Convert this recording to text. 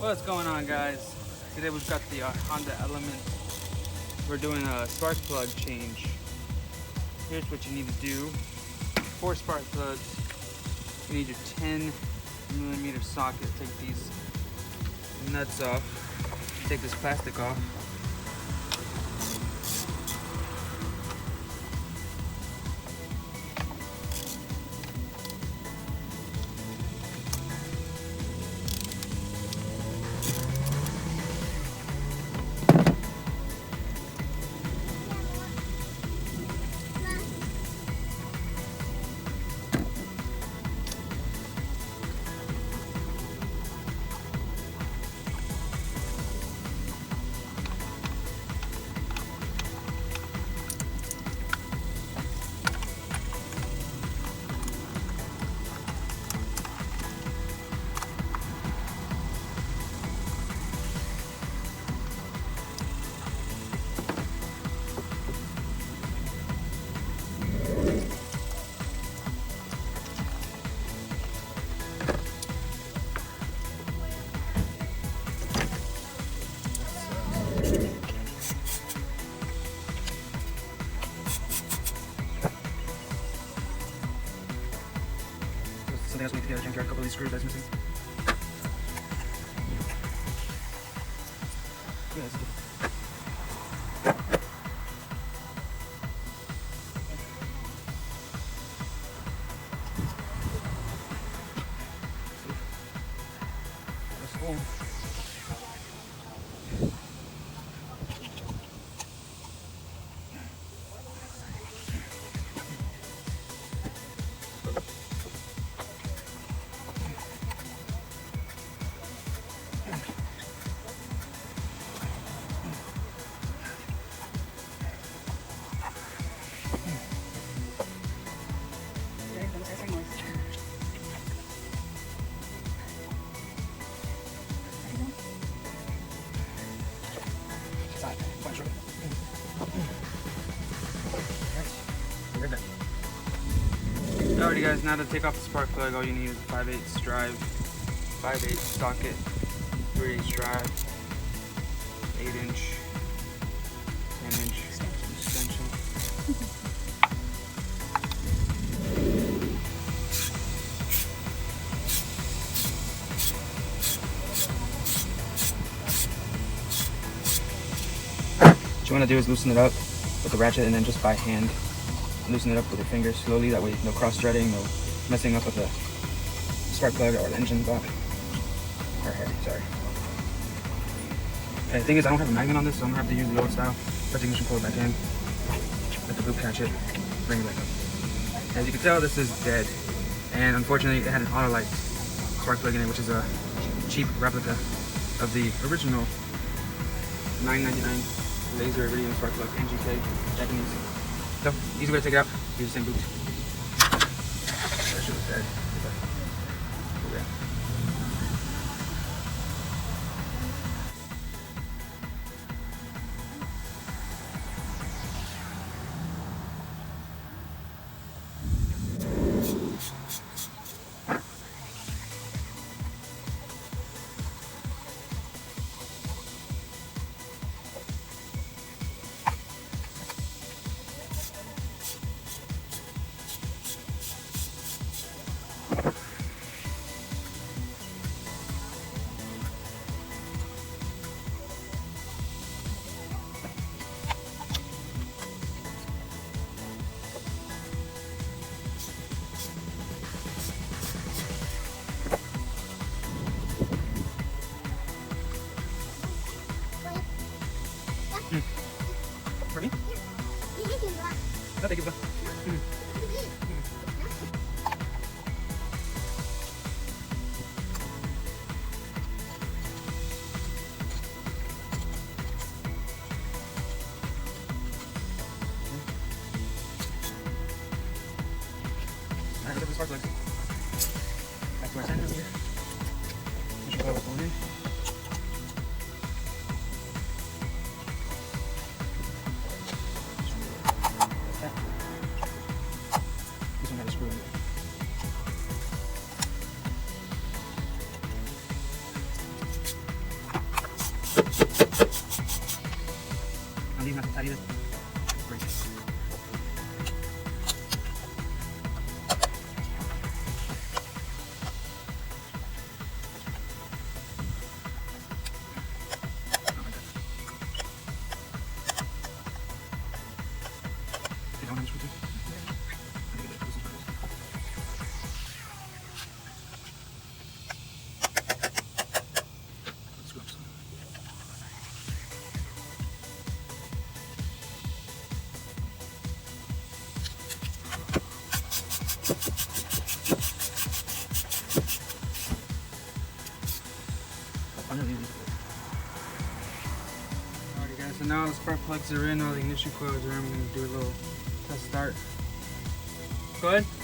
What's going on, guys? Today we've got the Honda Element. We're doing a spark plug change. Here's what you need to do. 4 spark plugs. You need your 10mm socket. Take these nuts off. Take this plastic off. Something else we need to get a junkyard, a couple of these screws that's missing. Yeah, that's good. That's cool. Alrighty guys, now to take off the spark plug, all you need is a 5/8 drive, 5/8 socket, 3/8 drive, 8-inch, 10-inch extension. What you want to do is loosen it up with the ratchet and then just by hand loosen it up with your fingers slowly, that way no cross threading, no messing up with the spark plug or the engine block. Or head, sorry. Okay, the thing is I don't have a magnet on this, so I'm gonna have to use the old style. Let the ignition pull it back in, let the loop catch it, bring it back up. As you can tell, this is dead. And unfortunately it had an Autolite spark plug in it, which is a cheap replica of the original $9.99 laser iridium spark plug, NGK, Japanese. So, easy way to take it out, use the same boot. That shit was dead. Okay. For me? No, thank you. Alright, look at the spark plugs. Back to our center here. We should go with going in. This one had a screw in it. not too tight either. Great. Alrighty guys, so now the spark plugs are in, all the ignition coils are in. We're going to do a little test start. Go ahead.